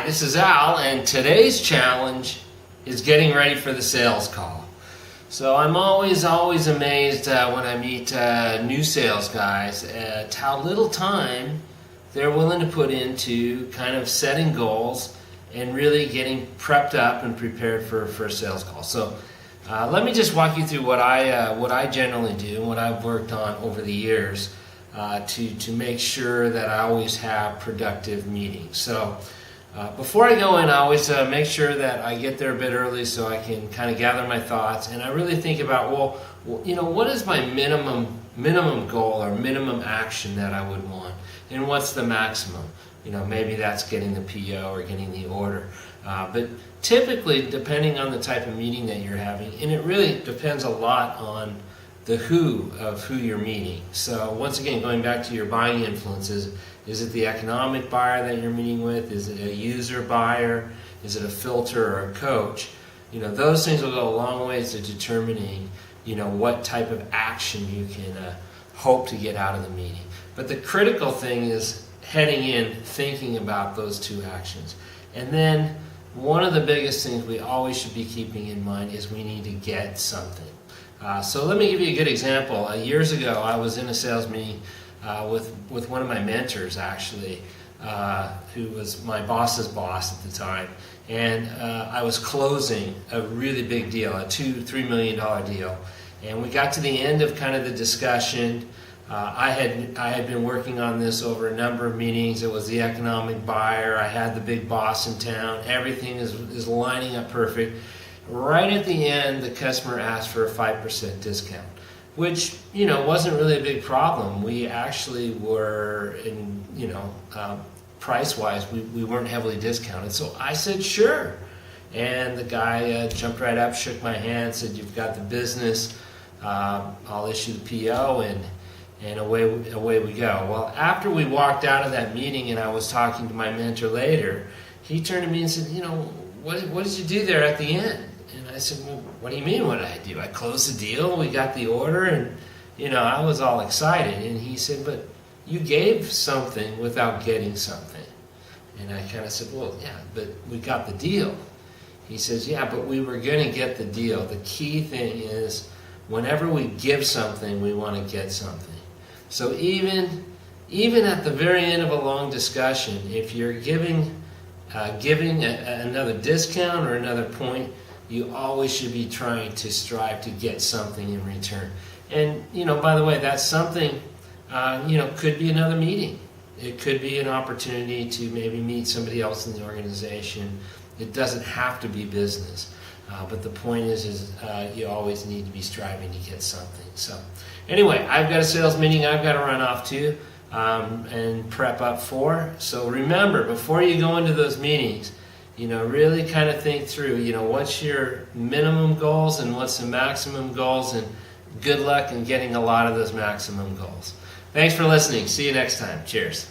Hi, this is Al, and today's challenge is getting ready for the sales call. So I'm always amazed when I meet new sales guys at how little time they're willing to put into kind of setting goals and really getting prepped up and prepared for a sales call. So let me just walk you through what I generally do and what I've worked on over the years to make sure that I always have productive meetings. So before I go in, I always make sure that I get there a bit early so I can kind of gather my thoughts, and I really think about, well, what is my minimum goal or minimum action that I would want, and what's the maximum? Maybe that's getting the PO or getting the order. But typically, depending on the type of meeting that you're having, and it really depends a lot on the who of who you're meeting. So once again, going back to your buying influences, is it the economic buyer that you're meeting with? Is it a user buyer? Is it a filter or a coach? Those things will go a long ways to determining, what type of action you can hope to get out of the meeting. But the critical thing is heading in, thinking about those two actions. And then one of the biggest things we always should be keeping in mind is we need to get something. So let me give you a good example. Years ago, I was in a sales meeting with one of my mentors, actually, who was my boss's boss at the time. And I was closing a really big deal, a $2-3 million deal. And we got to the end of kind of the discussion. I had been working on this over a number of meetings. It was the economic buyer. I had the big boss in town. Everything is lining up perfect. Right at the end, the customer asked for a 5% discount, which, wasn't really a big problem. We actually were, price-wise, we weren't heavily discounted. So I said, sure. And the guy jumped right up, shook my hand, said, you've got the business. I'll issue the PO, and away we go. Well, after we walked out of that meeting and I was talking to my mentor later, he turned to me and said, what did you do there at the end? And I said, well, what do you mean what did I do? I closed the deal, we got the order, and I was all excited. And he said, but you gave something without getting something. And I kind of said, well, yeah, but we got the deal. He says, yeah, but we were going to get the deal. The key thing is whenever we give something, we want to get something. So even at the very end of a long discussion, if you're giving another discount or another point, you always should be trying to strive to get something in return. And, by the way, that's something, could be another meeting. It could be an opportunity to maybe meet somebody else in the organization. It doesn't have to be business. But the point is you always need to be striving to get something. So anyway, I've got a sales meeting I've got to run off to and prep up for. So remember, before you go into those meetings, really kind of think through, what's your minimum goals and what's the maximum goals, and good luck in getting a lot of those maximum goals. Thanks for listening. See you next time. Cheers.